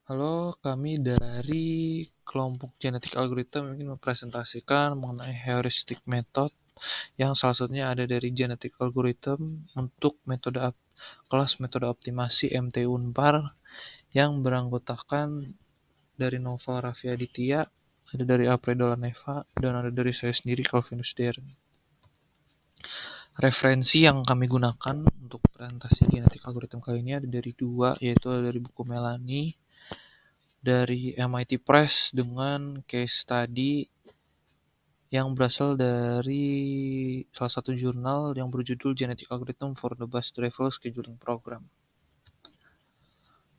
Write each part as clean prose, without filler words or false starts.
Halo, kami dari kelompok genetik algorithm ingin mempresentasikan mengenai heuristic method yang salah satunya ada dari genetik algorithm untuk kelas metode optimasi MT Unpar yang beranggotakan dari Nova Raffiaditya, ada dari Alfredo Laneva, dan ada dari saya sendiri Calvinus Deren. Referensi yang kami gunakan untuk presentasi genetik algorithm kali ini ada dari dua, yaitu ada dari buku Melanie dari MIT Press dengan case study yang berasal dari salah satu jurnal yang berjudul Genetic Algorithm for the Bus Travel Scheduling Program.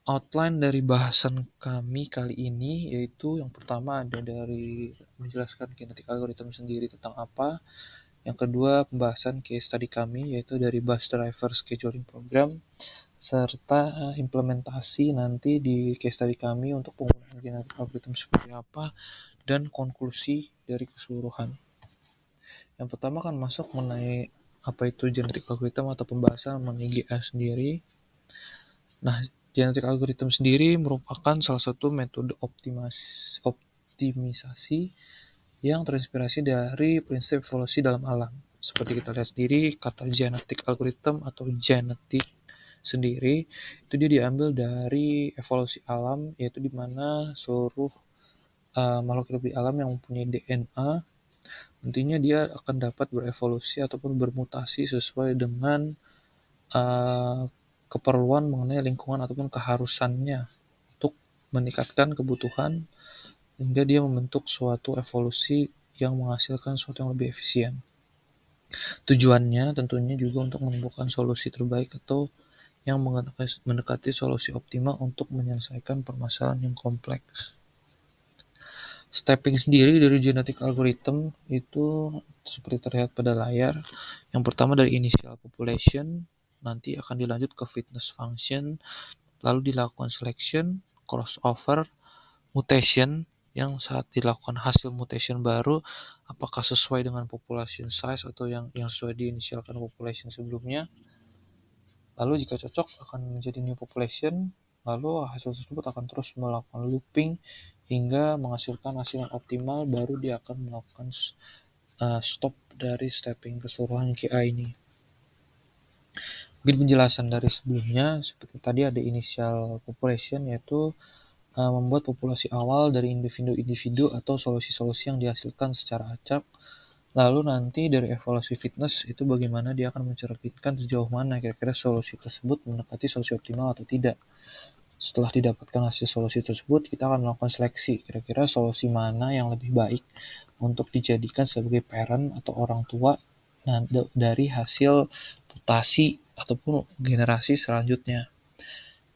Outline dari bahasan kami kali ini yaitu yang pertama ada dari menjelaskan genetic algorithm sendiri tentang apa. Yang kedua, pembahasan case study kami yaitu dari Bus Driver Scheduling Program serta implementasi nanti di case study kami untuk penggunaan genetic algorithm seperti apa dan konklusi dari keseluruhan. Yang pertama kan masuk mengenai apa itu genetic algorithm atau pembahasan mengenai GA sendiri. Nah, genetic algorithm sendiri merupakan salah satu metode optimisasi yang terinspirasi dari prinsip evolusi dalam alam. Seperti kita lihat sendiri, kata genetic algorithm atau genetik sendiri itu dia diambil dari evolusi alam, yaitu di mana seluruh makhluk hidup di alam yang mempunyai DNA nantinya dia akan dapat berevolusi ataupun bermutasi sesuai dengan uh, keperluan mengenai lingkungan ataupun keharusannya untuk meningkatkan kebutuhan hingga dia membentuk suatu evolusi yang menghasilkan sesuatu yang lebih efisien. Tujuannya tentunya juga untuk menemukan solusi terbaik atau yang mendekati solusi optimal untuk menyelesaikan permasalahan yang kompleks. Stepping sendiri dari genetic algorithm itu seperti terlihat pada layar. Yang pertama dari initial population, nanti akan dilanjut ke fitness function, lalu dilakukan selection, crossover, mutation, yang saat dilakukan hasil mutation baru, apakah sesuai dengan population size atau yang sesuai diinisialkan population sebelumnya. Lalu jika cocok akan menjadi new population, lalu hasil tersebut akan terus melakukan looping hingga menghasilkan hasil yang optimal, baru dia akan melakukan stop dari stepping keseluruhan QA ini. Mungkin penjelasan dari sebelumnya, seperti tadi ada initial population, yaitu membuat populasi awal dari individu-individu atau solusi-solusi yang dihasilkan secara acak. Lalu nanti dari evaluasi fitness itu bagaimana dia akan mencerminkan sejauh mana kira-kira solusi tersebut mendekati solusi optimal atau tidak. Setelah didapatkan hasil solusi tersebut, kita akan melakukan seleksi kira-kira solusi mana yang lebih baik untuk dijadikan sebagai parent atau orang tua dari hasil mutasi ataupun generasi selanjutnya.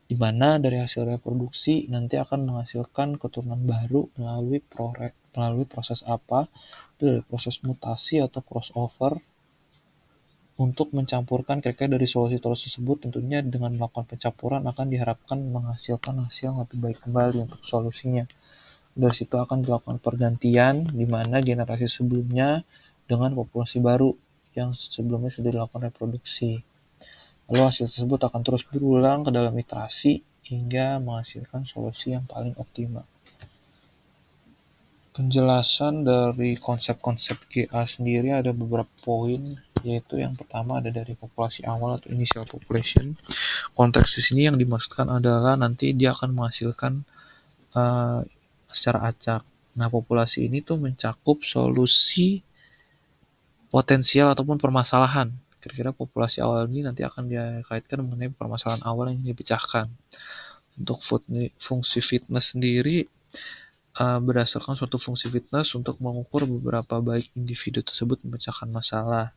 Di mana dari hasil reproduksi nanti akan menghasilkan keturunan baru melalui proses apa? Itu dari proses mutasi atau crossover untuk mencampurkan kira-kira dari solusi tersebut. Tentunya dengan melakukan pencampuran akan diharapkan menghasilkan hasil yang lebih baik kembali untuk solusinya. Dari situ akan dilakukan pergantian di mana generasi sebelumnya dengan populasi baru yang sebelumnya sudah dilakukan reproduksi. Lalu hasil tersebut akan terus berulang ke dalam iterasi hingga menghasilkan solusi yang paling optimal. Penjelasan dari konsep-konsep GA sendiri ada beberapa poin, yaitu yang pertama ada dari populasi awal atau initial population. Konteks di sini yang dimaksudkan adalah nanti dia akan menghasilkan secara acak. Nah, populasi ini tuh mencakup solusi potensial ataupun permasalahan. Kira-kira populasi awal ini nanti akan dikaitkan mengenai permasalahan awal yang dipecahkan. Untuk fungsi fitness sendiri berdasarkan suatu fungsi fitness untuk mengukur beberapa baik individu tersebut memecahkan masalah.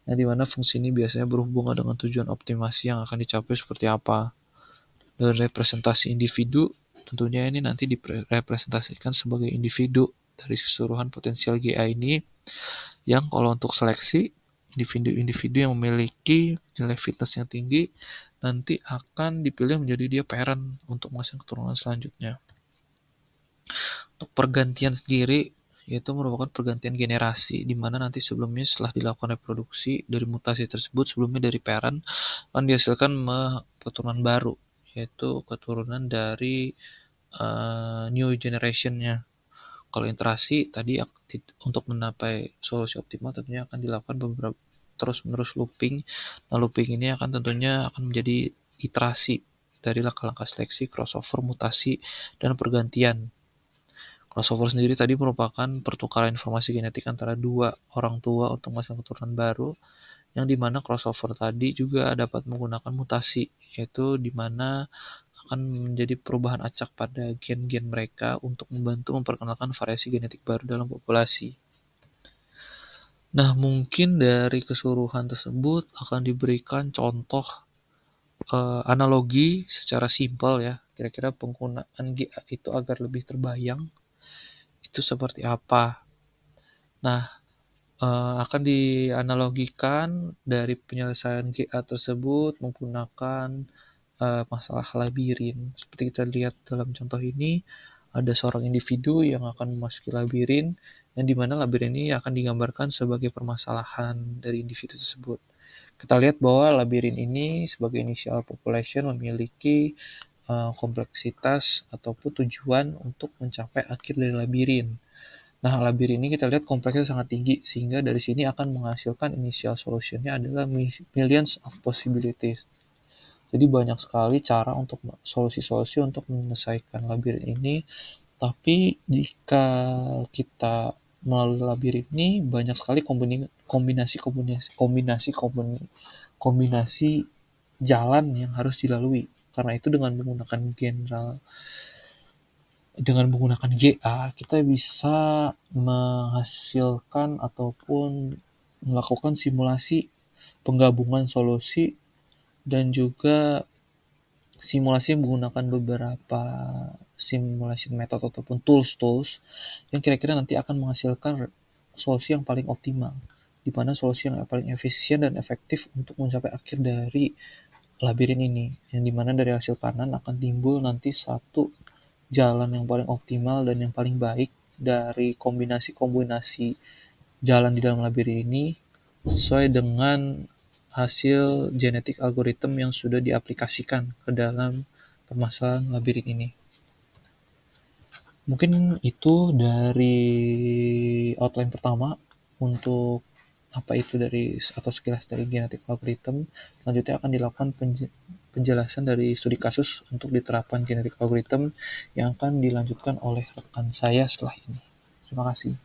Nah, di mana fungsi ini biasanya berhubungan dengan tujuan optimasi yang akan dicapai seperti apa. Dan representasi individu, tentunya ini nanti direpresentasikan sebagai individu dari keseluruhan potensial GA ini, yang kalau untuk seleksi, individu-individu yang memiliki nilai fitness yang tinggi nanti akan dipilih menjadi dia parent untuk menghasilkan keturunan selanjutnya. Untuk pergantian sendiri, yaitu merupakan pergantian generasi, di mana nanti sebelumnya setelah dilakukan reproduksi dari mutasi tersebut, sebelumnya dari parent, akan dihasilkan keturunan baru, yaitu keturunan dari new generation-nya. Kalau interaksi tadi untuk mencapai solusi optimal tentunya akan dilakukan beberapa terus-menerus looping. Nah, looping ini akan tentunya akan menjadi iterasi dari langkah-langkah seleksi, crossover, mutasi, dan pergantian. Crossover sendiri tadi merupakan pertukaran informasi genetik antara dua orang tua untuk menghasilkan keturunan baru, yang dimana crossover tadi juga dapat menggunakan mutasi, yaitu dimana akan menjadi perubahan acak pada gen-gen mereka untuk membantu memperkenalkan variasi genetik baru dalam populasi. Nah, mungkin dari keseluruhan tersebut akan diberikan contoh analogi secara simpel ya, kira-kira penggunaan GA itu agar lebih terbayang, itu seperti apa. Nah, akan dianalogikan dari penyelesaian GA tersebut menggunakan masalah labirin. Seperti kita lihat dalam contoh ini, ada seorang individu yang akan memasuki labirin, yang dimana labirin ini akan digambarkan sebagai permasalahan dari individu tersebut. Kita lihat bahwa labirin ini sebagai initial population memiliki kompleksitas ataupun tujuan untuk mencapai akhir dari labirin. Nah, labirin ini kita lihat kompleksnya sangat tinggi, sehingga dari sini akan menghasilkan initial solution-nya adalah millions of possibilities. Jadi banyak sekali cara untuk solusi-solusi untuk menyelesaikan labirin ini, tapi jika kita melalui labirin ini banyak sekali kombinasi jalan yang harus dilalui. Karena itu dengan menggunakan GA kita bisa menghasilkan ataupun melakukan simulasi penggabungan solusi dan juga simulasi menggunakan beberapa simulation method ataupun tools yang kira-kira nanti akan menghasilkan solusi yang paling optimal, di mana solusi yang paling efisien dan efektif untuk mencapai akhir dari labirin ini, yang dimana dari hasil kanan akan timbul nanti satu jalan yang paling optimal dan yang paling baik dari kombinasi-kombinasi jalan di dalam labirin ini sesuai dengan hasil genetik algoritma yang sudah diaplikasikan ke dalam permasalahan labirin ini. Mungkin itu dari outline pertama untuk apa itu dari atau sekilas dari genetik algorithm. Selanjutnya akan dilakukan penjelasan dari studi kasus untuk diterapkan genetik algorithm yang akan dilanjutkan oleh rekan saya setelah ini. Terima kasih.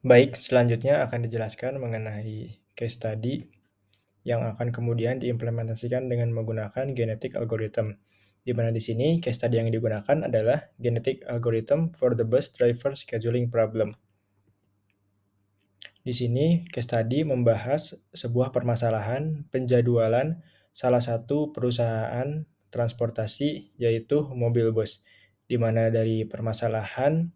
Baik, selanjutnya akan dijelaskan mengenai case study yang akan kemudian diimplementasikan dengan menggunakan genetic algorithm. Di mana di sini case study yang digunakan adalah genetic algorithm for the bus driver scheduling problem. Di sini case study membahas sebuah permasalahan penjadwalan salah satu perusahaan transportasi yaitu mobil bus. Di mana dari permasalahan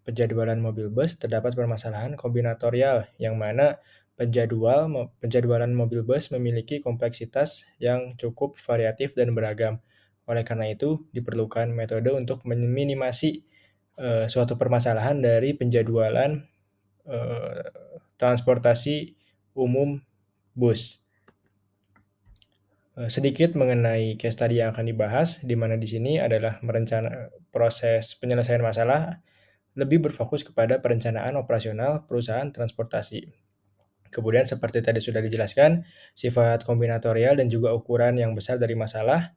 penjadwalan mobil bus terdapat permasalahan kombinatorial yang mana penjadwalan mobil bus memiliki kompleksitas yang cukup variatif dan beragam. Oleh karena itu, diperlukan metode untuk meminimasi suatu permasalahan dari penjadwalan transportasi umum bus. Sedikit mengenai case study yang akan dibahas, di mana di sini adalah proses penyelesaian masalah lebih berfokus kepada perencanaan operasional perusahaan transportasi. Kemudian seperti tadi sudah dijelaskan, sifat kombinatorial dan juga ukuran yang besar dari masalah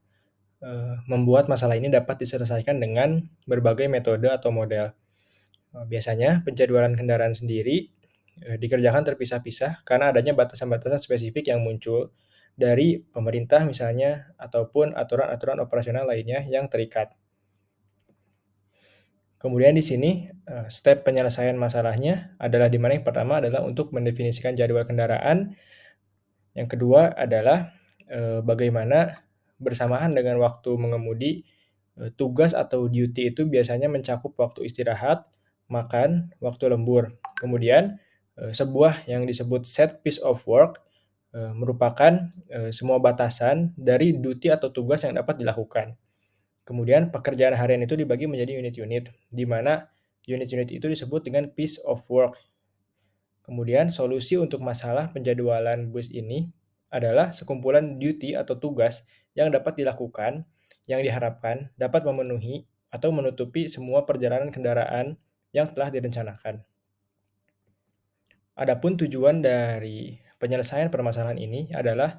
membuat masalah ini dapat diselesaikan dengan berbagai metode atau model. Biasanya penjadwalan kendaraan sendiri dikerjakan terpisah-pisah karena adanya batasan-batasan spesifik yang muncul dari pemerintah misalnya ataupun aturan-aturan operasional lainnya yang terikat. Kemudian di sini step penyelesaian masalahnya adalah di mana yang pertama adalah untuk mendefinisikan jadwal kendaraan, yang kedua adalah bagaimana bersamaan dengan waktu mengemudi, tugas atau duty itu biasanya mencakup waktu istirahat, makan, waktu lembur. Kemudian sebuah yang disebut set piece of work merupakan semua batasan dari duty atau tugas yang dapat dilakukan. Kemudian pekerjaan harian itu dibagi menjadi unit-unit, di mana unit-unit itu disebut dengan piece of work. Kemudian solusi untuk masalah penjadwalan bus ini adalah sekumpulan duty atau tugas yang dapat dilakukan, yang diharapkan dapat memenuhi atau menutupi semua perjalanan kendaraan yang telah direncanakan. Adapun tujuan dari penyelesaian permasalahan ini adalah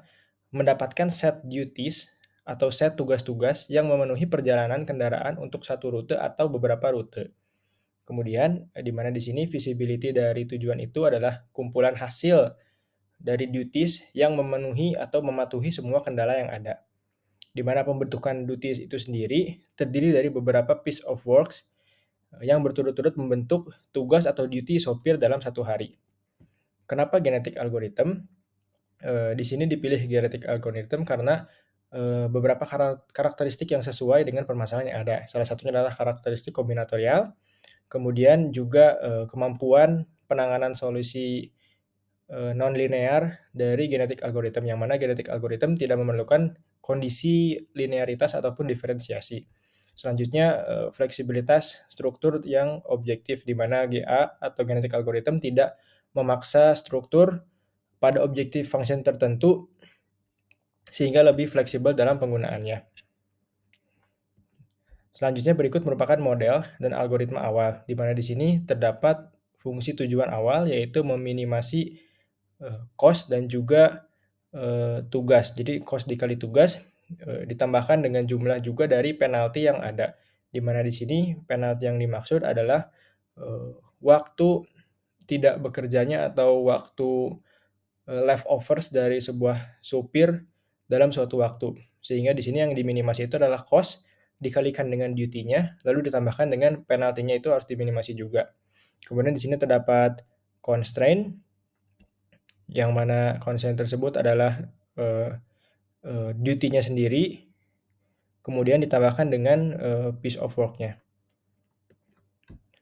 mendapatkan set duties atau set tugas-tugas yang memenuhi perjalanan kendaraan untuk satu rute atau beberapa rute. Kemudian, di mana di sini visibility dari tujuan itu adalah kumpulan hasil dari duties yang memenuhi atau mematuhi semua kendala yang ada. Di mana pembentukan duties itu sendiri terdiri dari beberapa piece of works yang berturut-turut membentuk tugas atau duty sopir dalam satu hari. Kenapa genetic algorithm? Di sini dipilih genetic algorithm karena beberapa karakteristik yang sesuai dengan permasalahan yang ada. Salah satunya adalah karakteristik kombinatorial, kemudian juga kemampuan penanganan solusi non-linear dari genetic algorithm, yang mana genetic algorithm tidak memerlukan kondisi linearitas ataupun diferensiasi. Selanjutnya, fleksibilitas struktur yang objektif, di mana GA atau genetic algorithm tidak memaksa struktur pada objektif function tertentu sehingga lebih fleksibel dalam penggunaannya. Selanjutnya berikut merupakan model dan algoritma awal, di mana di sini terdapat fungsi tujuan awal yaitu meminimasi cost dan juga tugas. Jadi cost dikali tugas ditambahkan dengan jumlah juga dari penalti yang ada. Di mana di sini penalti yang dimaksud adalah waktu tidak bekerjanya atau waktu leftovers dari sebuah supir dalam suatu waktu. Sehingga di sini yang diminimasi itu adalah cost dikalikan dengan duty-nya, lalu ditambahkan dengan penaltinya itu harus diminimasi juga. Kemudian di sini terdapat constraint, yang mana constraint tersebut adalah duty-nya sendiri, kemudian ditambahkan dengan piece of work-nya.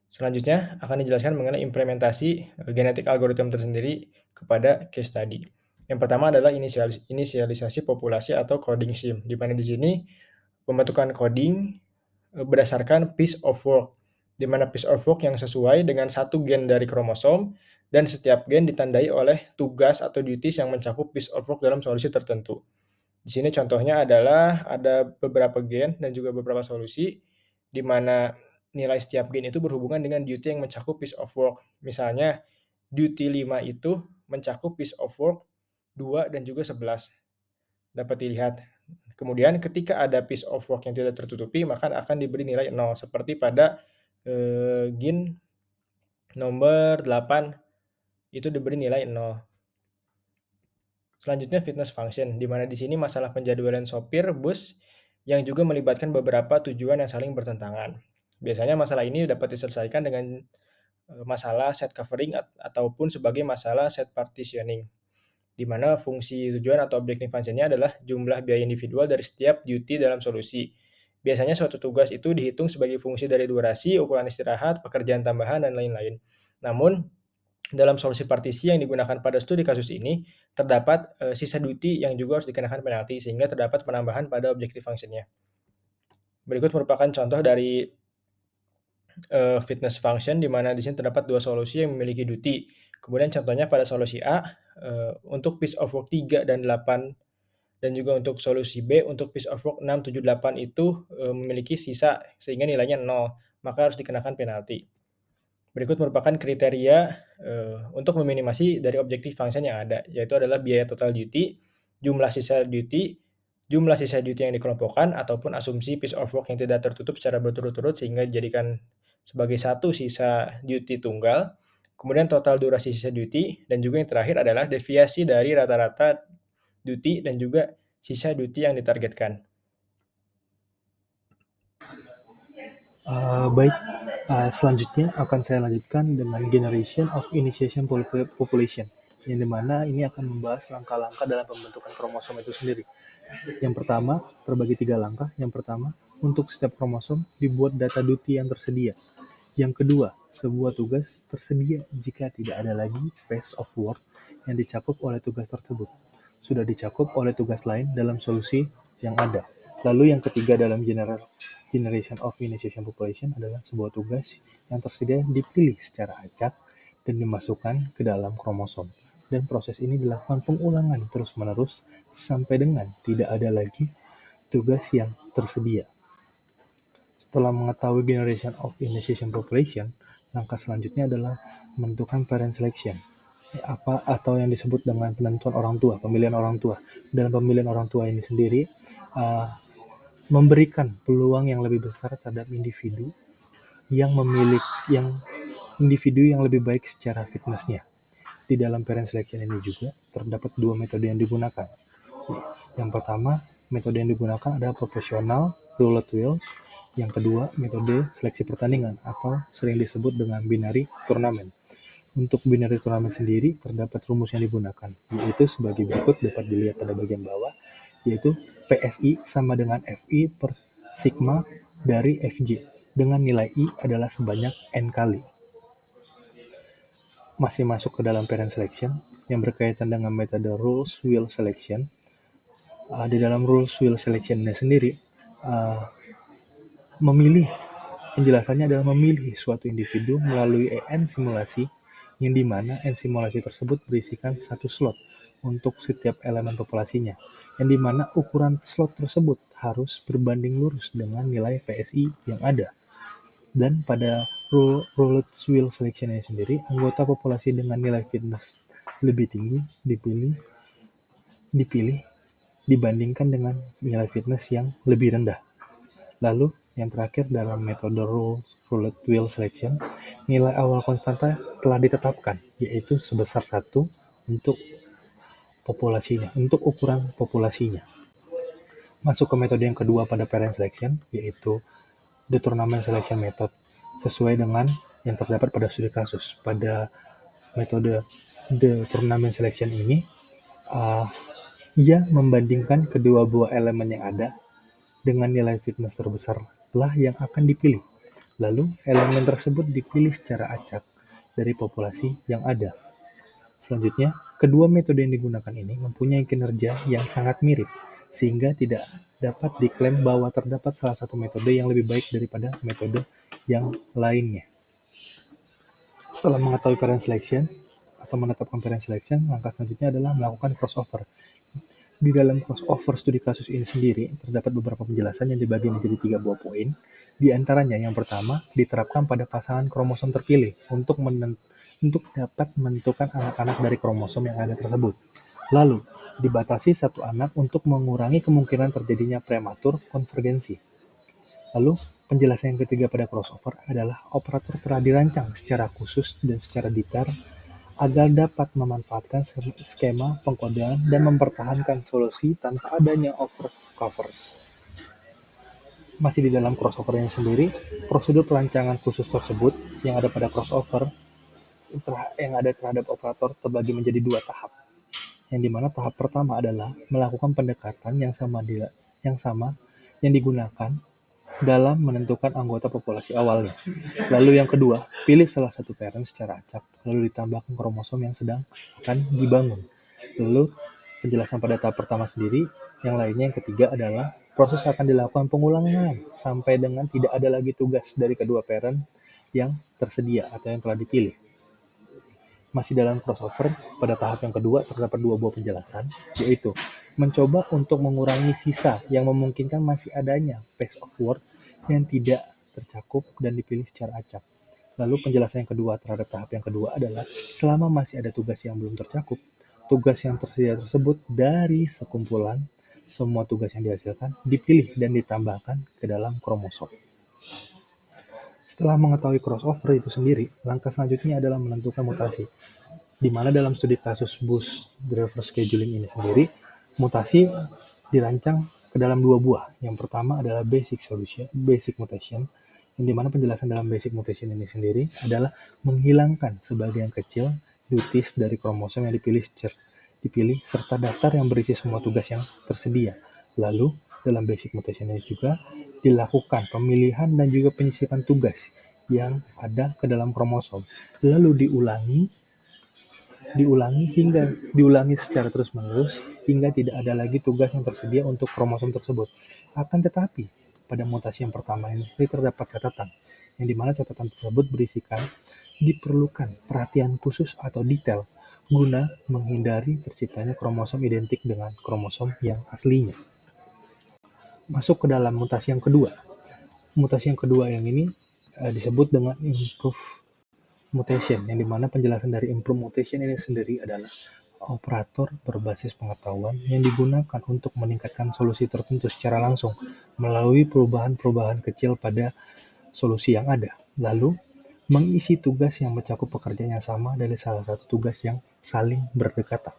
Selanjutnya akan dijelaskan mengenai implementasi genetic algorithm tersendiri kepada case study. Yang pertama adalah inisialisasi populasi atau coding scheme, di mana di sini pembentukan coding berdasarkan piece of work, di mana piece of work yang sesuai dengan satu gen dari kromosom dan setiap gen ditandai oleh tugas atau duties yang mencakup piece of work dalam solusi tertentu. Di sini contohnya adalah ada beberapa gen dan juga beberapa solusi, di mana nilai setiap gen itu berhubungan dengan duty yang mencakup piece of work. Misalnya, duty 5 itu mencakup piece of work 2 dan juga 11. Dapat dilihat. Kemudian ketika ada piece of work yang tidak tertutupi, maka akan diberi nilai 0. Seperti pada gen nomor 8, itu diberi nilai 0. Selanjutnya fitness function, di mana di sini masalah penjadwalan sopir bus yang juga melibatkan beberapa tujuan yang saling bertentangan. Biasanya masalah ini dapat diselesaikan dengan masalah set covering ataupun sebagai masalah set partitioning, di mana fungsi tujuan atau objective function-nya adalah jumlah biaya individual dari setiap duty dalam solusi. Biasanya suatu tugas itu dihitung sebagai fungsi dari durasi, ukuran istirahat, pekerjaan tambahan, dan lain-lain. Namun, dalam solusi partisi yang digunakan pada studi kasus ini, terdapat sisa duty yang juga harus dikenakan penalti, sehingga terdapat penambahan pada objective function-nya. Berikut merupakan contoh dari fitness function, di mana di sini terdapat dua solusi yang memiliki duty. Kemudian contohnya pada solusi A, untuk piece of work 3 dan 8, dan juga untuk solusi B, untuk piece of work 6, 7, 8 itu memiliki sisa, sehingga nilainya 0, maka harus dikenakan penalti. Berikut merupakan kriteria untuk meminimasi dari objective function yang ada, yaitu adalah biaya total duty, jumlah sisa duty yang dikelompokkan, ataupun asumsi piece of work yang tidak tertutup secara berturut-turut sehingga dijadikan sebagai satu sisa duty tunggal, kemudian total durasi sisa duty, dan juga yang terakhir adalah deviasi dari rata-rata duty dan juga sisa duty yang ditargetkan. Baik, selanjutnya akan saya lanjutkan dengan generation of initiation population, yang dimana ini akan membahas langkah-langkah dalam pembentukan kromosom itu sendiri. Yang pertama, terbagi 3 langkah. Yang pertama, untuk setiap kromosom dibuat data duty yang tersedia. Yang kedua, sebuah tugas tersedia jika tidak ada lagi piece of work yang dicakup oleh tugas tersebut. Sudah dicakup oleh tugas lain dalam solusi yang ada. Lalu yang ketiga dalam generation of initiation population adalah sebuah tugas yang tersedia dipilih secara acak dan dimasukkan ke dalam kromosom. Dan proses ini dilakukan pengulangan terus-menerus sampai dengan tidak ada lagi tugas yang tersedia. Setelah mengetahui generation of initiation population, langkah selanjutnya adalah menentukan parent selection, atau yang disebut dengan penentuan orang tua, pemilihan orang tua. Dalam pemilihan orang tua ini sendiri memberikan peluang yang lebih besar terhadap individu yang lebih baik secara fitnessnya. Di dalam parent selection ini juga terdapat dua metode yang digunakan. Yang pertama, metode yang digunakan adalah proportional roulette wheels. Yang kedua, metode seleksi pertandingan atau sering disebut dengan binary turnamen. Untuk binary turnamen sendiri terdapat rumus yang digunakan, yaitu sebagai berikut, dapat dilihat pada bagian bawah, yaitu PSI sama dengan FI per sigma dari FJ, dengan nilai I adalah sebanyak N kali. Masih masuk ke dalam parent selection yang berkaitan dengan metode rules wheel selection. Di dalam rules wheel selection-nya sendiri, penjelasannya adalah memilih suatu individu melalui N simulasi, yang dimana N simulasi tersebut berisikan satu slot untuk setiap elemen populasinya, yang dimana ukuran slot tersebut harus berbanding lurus dengan nilai PSI yang ada. Dan pada roulette wheel selection ini sendiri, anggota populasi dengan nilai fitness lebih tinggi dipilih dibandingkan dengan nilai fitness yang lebih rendah. Lalu yang terakhir dalam metode roulette wheel selection, nilai awal konstanta telah ditetapkan, yaitu sebesar 1 untuk populasinya, untuk ukuran populasinya. Masuk ke metode yang kedua pada parent selection, yaitu the tournament selection method, sesuai dengan yang terdapat pada studi kasus. Pada metode the tournament selection ini, ia membandingkan kedua buah elemen yang ada dengan nilai fitness terbesar lah yang akan dipilih. Lalu, elemen tersebut dipilih secara acak dari populasi yang ada. Selanjutnya, kedua metode yang digunakan ini mempunyai kinerja yang sangat mirip, sehingga tidak dapat diklaim bahwa terdapat salah satu metode yang lebih baik daripada metode yang lainnya. Setelah mengetahui parent selection atau menetapkan parent selection, langkah selanjutnya adalah melakukan crossover. Di dalam crossover studi kasus ini sendiri, terdapat beberapa penjelasan yang dibagi menjadi 3 buah poin. Di antaranya, yang pertama, diterapkan pada pasangan kromosom terpilih untuk dapat menentukan anak-anak dari kromosom yang ada tersebut. Lalu, dibatasi satu anak untuk mengurangi kemungkinan terjadinya prematur konvergensi. Lalu, penjelasan yang ketiga pada crossover adalah operator telah dirancang secara khusus dan secara detail agar dapat memanfaatkan skema pengkodean dan mempertahankan solusi tanpa adanya overcovers. Masih di dalam crossover yang sendiri, prosedur perancangan khusus tersebut yang ada pada crossover yang ada terhadap operator terbagi menjadi 2 tahap. Yang dimana tahap pertama adalah melakukan pendekatan yang sama yang digunakan dalam menentukan anggota populasi awalnya. Lalu yang kedua, pilih salah satu parent secara acak, lalu ditambahkan kromosom yang sedang akan dibangun. Lalu penjelasan pada tahap pertama sendiri, yang lainnya yang ketiga adalah proses akan dilakukan pengulangan sampai dengan tidak ada lagi tugas dari kedua parent yang tersedia atau yang telah dipilih. Masih dalam crossover, pada tahap yang kedua terdapat 2 buah penjelasan, yaitu mencoba untuk mengurangi sisa yang memungkinkan masih adanya phase of work yang tidak tercakup dan dipilih secara acak. Lalu penjelasan yang kedua terhadap tahap yang kedua adalah selama masih ada tugas yang belum tercakup, tugas yang tersedia tersebut dari sekumpulan semua tugas yang dihasilkan dipilih dan ditambahkan ke dalam kromosom. Setelah mengetahui crossover itu sendiri, langkah selanjutnya adalah menentukan mutasi, di mana dalam studi kasus Bush driver scheduling ini sendiri, mutasi dirancang ke dalam 2 buah. Yang pertama adalah basic mutation, yang dimana penjelasan dalam basic mutation ini sendiri adalah menghilangkan sebagian kecil duties dari kromosom yang dipilih serta daftar yang berisi semua tugas yang tersedia. Lalu, dalam basic mutation ini juga dilakukan pemilihan dan juga penyisipan tugas yang ada ke dalam kromosom. Lalu diulangi secara terus-menerus hingga tidak ada lagi tugas yang tersedia untuk kromosom tersebut. Akan tetapi, pada mutasi yang pertama ini terdapat catatan, yang dimana catatan tersebut berisikan diperlukan perhatian khusus atau detail guna menghindari terciptanya kromosom identik dengan kromosom yang aslinya. Masuk ke dalam mutasi yang kedua, Mutasi yang kedua yang ini disebut dengan improve mutation, yang dimana penjelasan dari improve mutation ini sendiri adalah operator berbasis pengetahuan yang digunakan untuk meningkatkan solusi tertentu secara langsung melalui perubahan-perubahan kecil pada solusi yang ada, lalu mengisi tugas yang mencakup pekerjaan yang sama dari salah satu tugas yang saling berdekatan.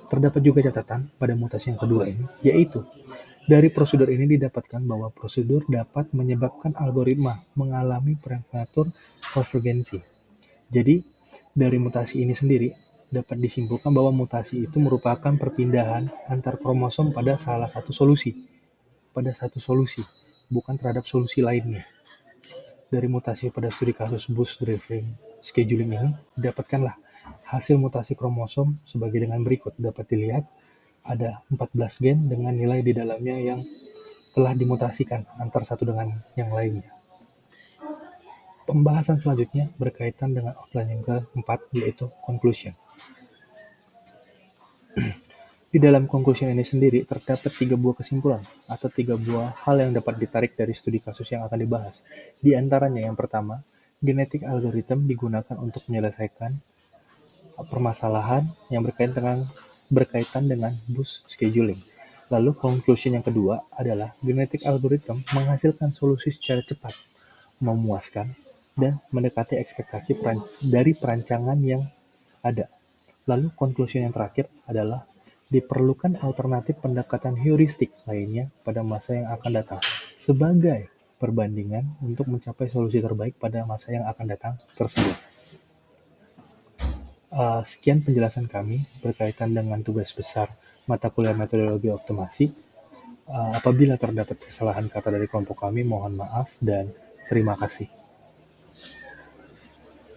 Terdapat juga catatan pada mutasi yang kedua ini, yaitu dari prosedur ini didapatkan bahwa prosedur dapat menyebabkan algoritma mengalami prematur konvergensi. Jadi, dari mutasi ini sendiri dapat disimpulkan bahwa mutasi itu merupakan perpindahan antar kromosom pada salah satu solusi, bukan terhadap solusi lainnya. Dari mutasi pada studi kasus Bush-Driven scheduling ini, didapatkanlah hasil mutasi kromosom sebagai dengan berikut. Dapat dilihat ada 14 gen dengan nilai di dalamnya yang telah dimutasikan antar satu dengan yang lainnya. Pembahasan selanjutnya berkaitan dengan outline yang keempat, yaitu conclusion. Di dalam conclusion ini sendiri terdapat 3 buah kesimpulan atau 3 buah hal yang dapat ditarik dari studi kasus yang akan dibahas. Di antaranya yang pertama, genetic algorithm digunakan untuk menyelesaikan permasalahan yang berkaitan dengan Bush scheduling. Lalu conclusion yang kedua adalah genetic algorithm menghasilkan solusi secara cepat, memuaskan, dan mendekati ekspektasi dari perancangan yang ada. Lalu conclusion yang terakhir adalah diperlukan alternatif pendekatan heuristik lainnya pada masa yang akan datang sebagai perbandingan untuk mencapai solusi terbaik pada masa yang akan datang tersebut. Sekian penjelasan kami berkaitan dengan tugas besar mata kuliah metodologi optimasi. Apabila terdapat kesalahan kata dari kelompok kami, mohon maaf dan terima kasih.